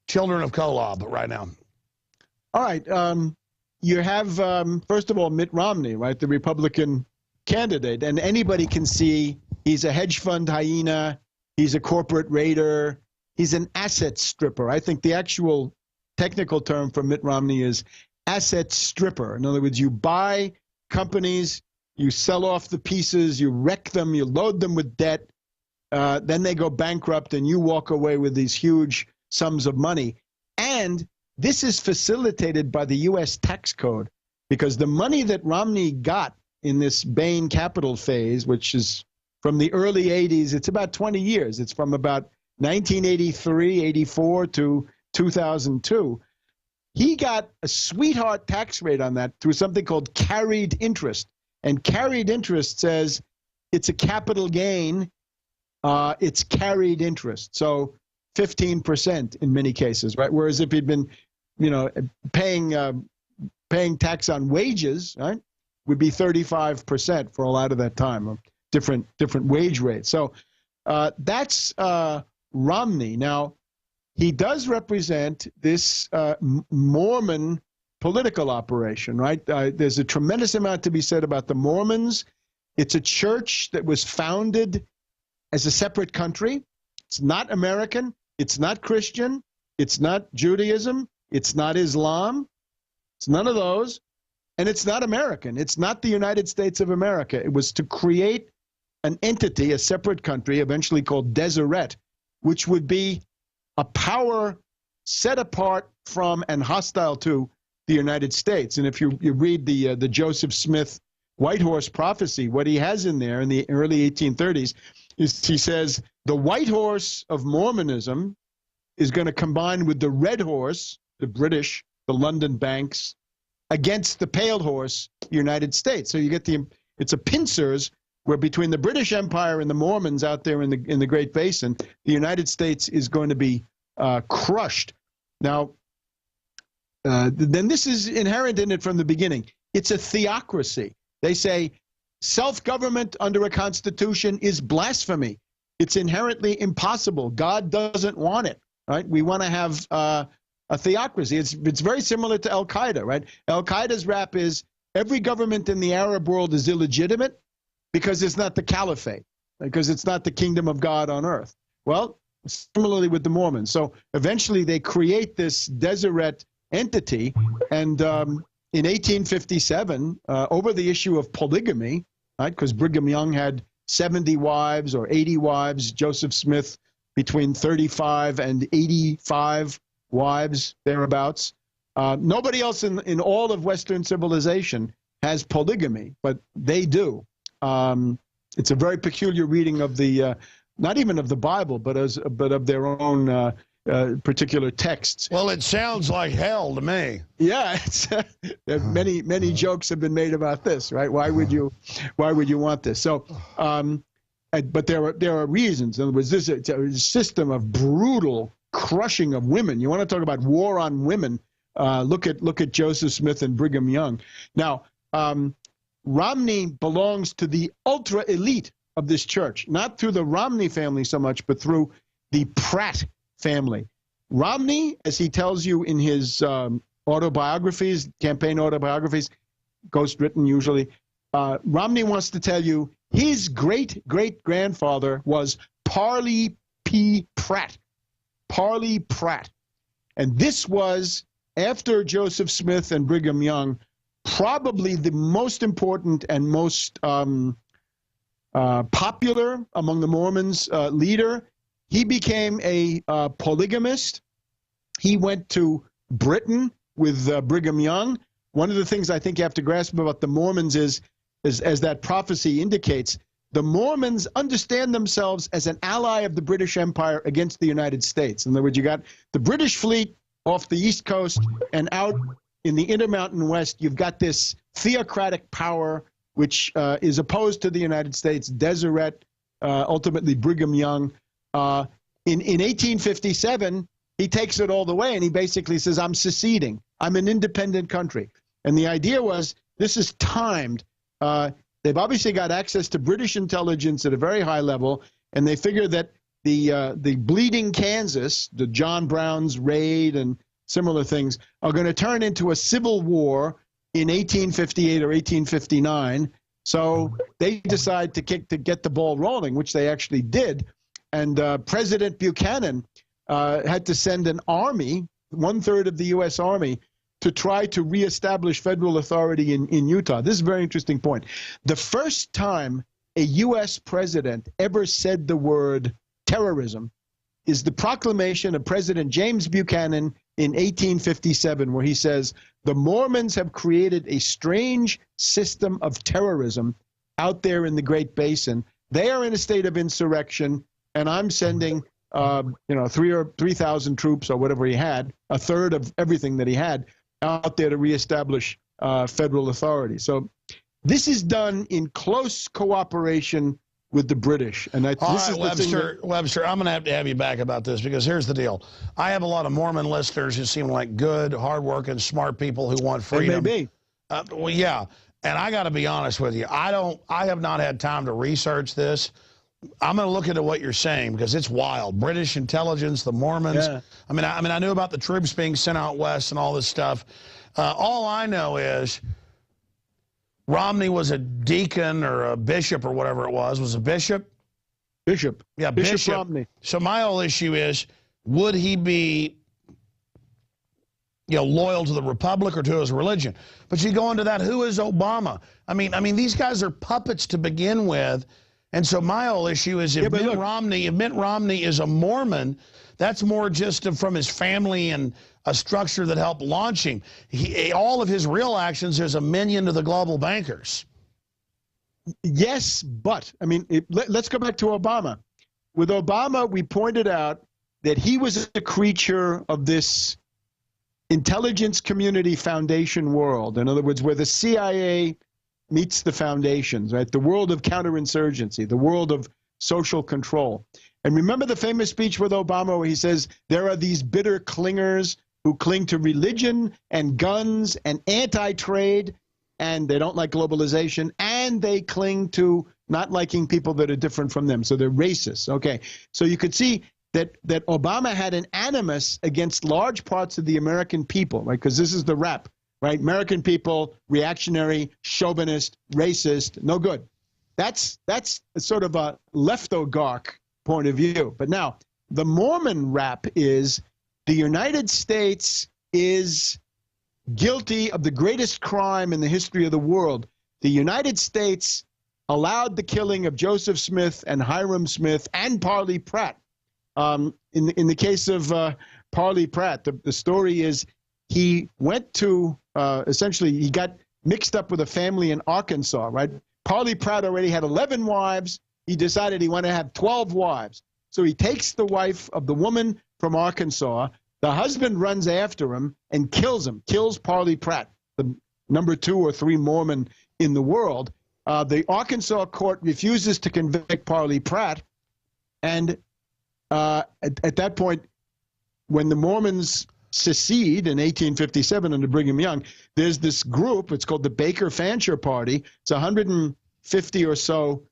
children of Kolob right now. All right. You have, first of all, Mitt Romney, right, the Republican candidate, and anybody can see he's a hedge fund hyena, he's a corporate raider, he's an asset stripper. I think the actual technical term for Mitt Romney is asset stripper. In other words, you buy companies, you sell off the pieces, you wreck them, you load them with debt, then they go bankrupt and you walk away with these huge sums of money. And this is facilitated by the U.S. tax code, because the money that Romney got in this Bain Capital phase, which is from the early 80s, it's about 20 years. It's from about 1983, 84 to 2002. He got a sweetheart tax rate on that through something called carried interest. And carried interest says it's a capital gain. It's carried interest. So 15% in many cases, right? Whereas if he'd been, paying tax on wages, right, would be 35% for a lot of that time, different wage rates. So that's Romney. Now, he does represent this Mormon political operation, right? There's a tremendous amount to be said about the Mormons. It's a church that was founded as a separate country. It's not American. It's not Christian. It's not Judaism. It's not Islam. It's none of those. And it's not American. It's not the United States of America. It was to create an entity, a separate country, eventually called Deseret, which would be a power set apart from and hostile to the United States. And if you read the Joseph Smith White Horse prophecy, what he has in there in the early 1830s is he says the white horse of Mormonism is going to combine with the red horse, the British, the London banks, against the pale horse, the United States. So you get it's a pincers where between the British Empire and the Mormons out there in the Great Basin, the United States is going to be crushed. Now, then this is inherent in it from the beginning. It's a theocracy. They say self-government under a constitution is blasphemy. It's inherently impossible. God doesn't want it, right? We want to have a theocracy. It's very similar to Al-Qaeda, right? Al-Qaeda's rap is every government in the Arab world is illegitimate because it's not the caliphate, because it's not the kingdom of God on earth. Well, similarly with the Mormons. So eventually they create this Deseret entity, and in 1857, over the issue of polygamy, right, because Brigham Young had 70 wives or 80 wives, Joseph Smith between 35 and 85 wives, thereabouts. Nobody else in all of Western civilization has polygamy, but they do. It's a very peculiar reading of the, not even of the Bible, but of their own particular texts. Well, it sounds like hell to me. Yeah, many jokes have been made about this, right? Why would you want this? So, but there are reasons. In other words, this is a system of brutal crushing of women. You want to talk about war on women? Look at Joseph Smith and Brigham Young. Now, Romney belongs to the ultra elite of this church, not through the Romney family so much, but through the Pratt family. Romney, as he tells you in his autobiographies, campaign autobiographies, ghostwritten usually, Romney wants to tell you his great-great-grandfather was Parley P. Pratt. Parley Pratt. And this was, after Joseph Smith and Brigham Young, probably the most important and most popular among the Mormons leader. He became a polygamist. He went to Britain with Brigham Young. One of the things I think you have to grasp about the Mormons is as that prophecy indicates, the Mormons understand themselves as an ally of the British Empire against the United States. In other words, you got the British fleet off the East Coast, and out in the Intermountain West, you've got this theocratic power which is opposed to the United States, Deseret, ultimately Brigham Young. In 1857, he takes it all the way, and he basically says, I'm seceding. I'm an independent country. And the idea was, this is timed. They've obviously got access to British intelligence at a very high level, and they figure that the bleeding Kansas, the John Brown's raid and similar things, are going to turn into a civil war in 1858 or 1859. So they decide to get the ball rolling, which they actually did. And President Buchanan had to send an army, 1/3 of the U.S. Army, to try to reestablish federal authority in Utah. This is a very interesting point. The first time a U.S. president ever said the word terrorism is the proclamation of President James Buchanan in 1857, where he says, "The Mormons have created a strange system of terrorism out there in the Great Basin. They are in a state of insurrection, and I'm sending 3,000 troops or whatever he had, 1/3 of everything that he had, out there to reestablish federal authority." So this is done in close cooperation with the British. And Webster, I'm going to have you back about this, because here's the deal. I have a lot of Mormon listeners who seem like good, hardworking, smart people who want freedom. Maybe. Well, yeah. And I got to be honest with you. I have not had time to research this. I'm going to look into what you're saying, because it's wild. British intelligence, the Mormons. Yeah. I mean, I knew about the troops being sent out west and all this stuff. All I know is Romney was a deacon or a bishop or whatever it was a bishop? Bishop. Yeah, Bishop Romney. So my whole issue is, would he be loyal to the republic or to his religion? But you go into that, who is Obama? I mean, these guys are puppets to begin with. And so my whole issue is, if Mitt Romney is a Mormon, that's more just from his family and a structure that helped launch him. All of his real actions is a minion to the global bankers. Yes, but, I mean, let's go back to Obama. With Obama, we pointed out that he was a creature of this intelligence community foundation world. In other words, where the CIA meets the foundations, right? The world of counterinsurgency, the world of social control. And remember the famous speech with Obama where he says, there are these bitter clingers who cling to religion and guns and anti-trade, and they don't like globalization, and they cling to not liking people that are different from them. So they're racist. Okay. So you could see that Obama had an animus against large parts of the American people, right? Because this is the rap, right? American people, reactionary, chauvinist, racist, no good. That's sort of a left-oligarch point of view. But now, the Mormon rap is the United States is guilty of the greatest crime in the history of the world. The United States allowed the killing of Joseph Smith and Hiram Smith and Parley Pratt. In the case of Parley Pratt, the story is he went to, essentially, he got mixed up with a family in Arkansas, right? Parley Pratt already had 11 wives. He decided he wanted to have 12 wives. So he takes the wife of the woman from Arkansas. The husband runs after him and kills him, kills Parley Pratt, the number 2 or 3 Mormon in the world. The Arkansas court refuses to convict Parley Pratt. And at that point, when the Mormons secede in 1857 under Brigham Young, there's this group, it's called the Baker Fancher Party. It's 150 or so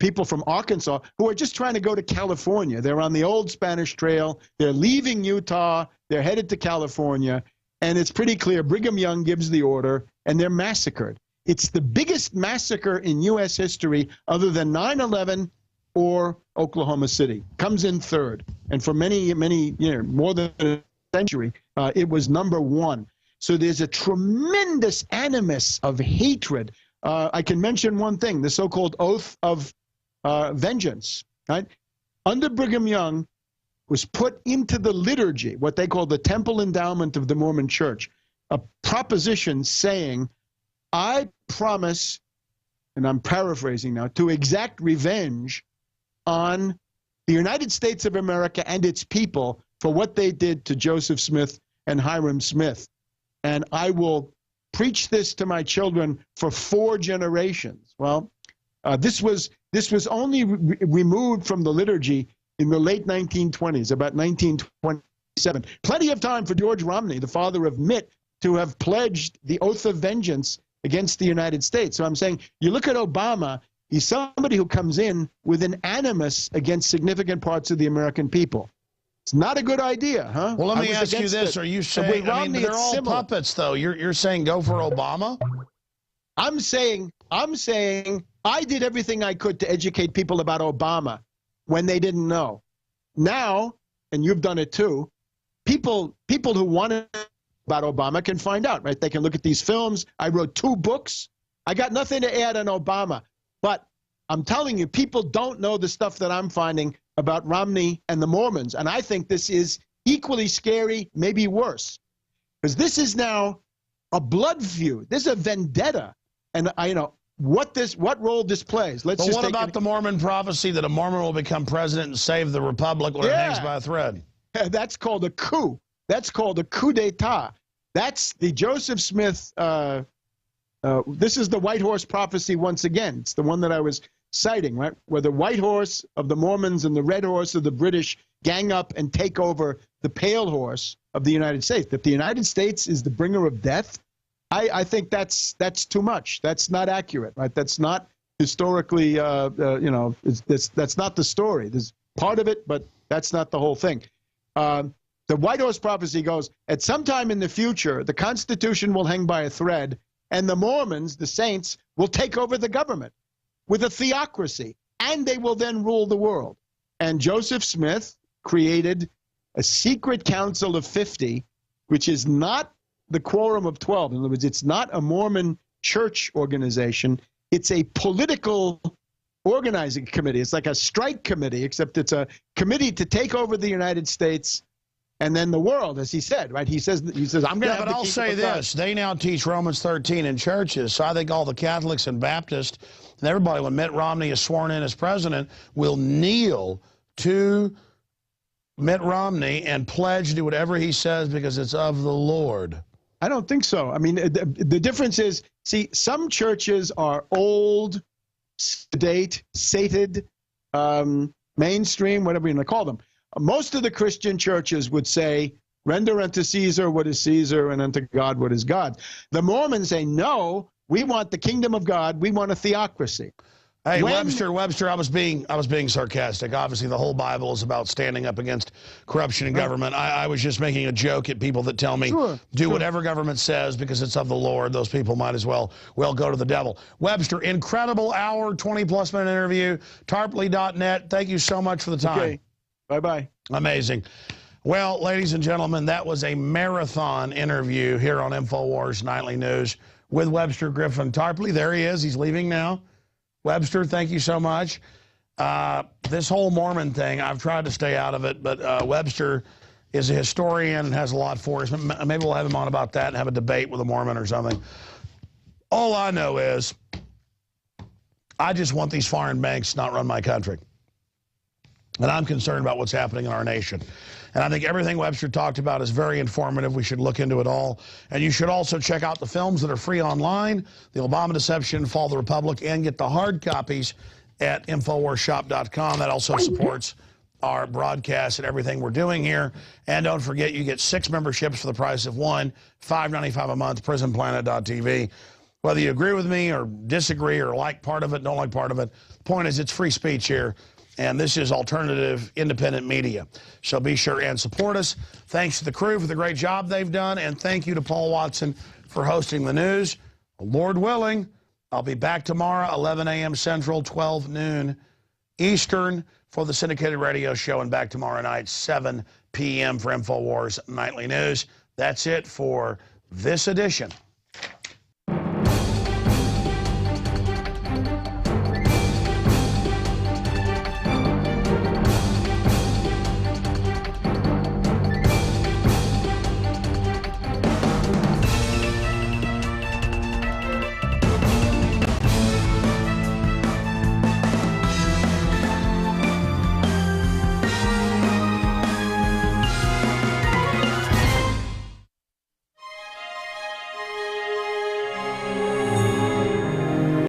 people from Arkansas who are just trying to go to California. They're on the old Spanish Trail. They're leaving Utah. They're headed to California. And it's pretty clear Brigham Young gives the order, and they're massacred. It's the biggest massacre in U.S. history other than 9/11 or Oklahoma City. Comes in third. And for many, many years, more than a century, it was number 1. So there's a tremendous animus of hatred. I can mention one thing, the so-called oath of vengeance, right? Under Brigham Young was put into the liturgy, what they call the temple endowment of the Mormon Church, a proposition saying, I promise, and I'm paraphrasing now, to exact revenge on the United States of America and its people for what they did to Joseph Smith and Hiram Smith. And I will preach this to my children for 4 generations. Well, this was only removed from the liturgy in the late 1920s, about 1927. Plenty of time for George Romney, the father of Mitt, to have pledged the oath of vengeance against the United States. So I'm saying, you look at Obama, He's somebody who comes in with an animus against significant parts of the American people. It's not a good idea, huh? Well, let me ask you this. Are you saying, I mean, they're all puppets, though. You're saying go for Obama? I'm saying I did everything I could to educate people about Obama when they didn't know. Now, and you've done it too, people who want to know about Obama can find out, right? They can look at these films. I wrote 2 books. I got nothing to add on Obama. But I'm telling you, people don't know the stuff that I'm finding about Romney and the Mormons. And I think this is equally scary, maybe worse. Because this is now a blood feud. This is a vendetta. And what role this plays. But what about the Mormon prophecy that a Mormon will become president and save the republic when it hangs by a thread? That's called a coup. That's called a coup d'etat. That's the Joseph Smith. This is the White Horse prophecy once again. It's the one that I was citing, right? Where the White Horse of the Mormons and the Red Horse of the British gang up and take over the Pale Horse of the United States. That the United States is the bringer of death. I think that's too much. That's not accurate, right? That's not historically, that's not the story. There's part of it, but that's not the whole thing. The White Horse prophecy goes, at some time in the future, the Constitution will hang by a thread, and the Mormons, the saints, will take over the government with a theocracy, and they will then rule the world. And Joseph Smith created a secret council of 50, which is not the quorum of 12. In other words, it's not a Mormon church organization. It's a political organizing committee. It's like a strike committee, except it's a committee to take over the United States and then the world, as he said, right? He says, I'm going to. Yeah, but I'll say this: they now teach Romans 13 in churches, so I think all the Catholics and Baptists and everybody, when Mitt Romney is sworn in as president, will kneel to Mitt Romney and pledge to do whatever he says because it's of the Lord. I don't think so. I mean, the difference is, see, some churches are old, sedate, sated, mainstream, whatever you want to call them. Most of the Christian churches would say, render unto Caesar what is Caesar and unto God what is God. The Mormons say, no, we want the kingdom of God. We want a theocracy. Hey, Webster, I was being sarcastic. Obviously, the whole Bible is about standing up against corruption in government. I was just making a joke at people that tell me, do whatever government says because it's of the Lord. Those people might as well go to the devil. Webster, incredible hour, 20-plus minute interview. Tarpley.net. Thank you so much for the time. Okay. Bye-bye. Amazing. Well, ladies and gentlemen, that was a marathon interview here on InfoWars Nightly News with Webster Griffin Tarpley. There he is. He's leaving now. Webster, thank you so much. This whole Mormon thing, I've tried to stay out of it, but Webster is a historian and has a lot for us. Maybe we'll have him on about that and have a debate with a Mormon or something. All I know is I just want these foreign banks to not run my country. And I'm concerned about what's happening in our nation. And I think everything Webster talked about is very informative. We should look into it all. And you should also check out the films that are free online, The Obama Deception, Fall of the Republic, and get the hard copies at InfoWarsShop.com. That also supports our broadcast and everything we're doing here. And don't forget, you get 6 memberships for the price of 1, $5.95 a month, PrisonPlanet.tv. Whether you agree with me or disagree or like part of it, don't like part of it, the point is it's free speech here. And this is alternative, independent media. So be sure and support us. Thanks to the crew for the great job they've done. And thank you to Paul Watson for hosting the news. Lord willing, I'll be back tomorrow, 11 a.m. Central, 12 noon Eastern for the syndicated radio show. And back tomorrow night, 7 p.m. for InfoWars Nightly News. That's it for this edition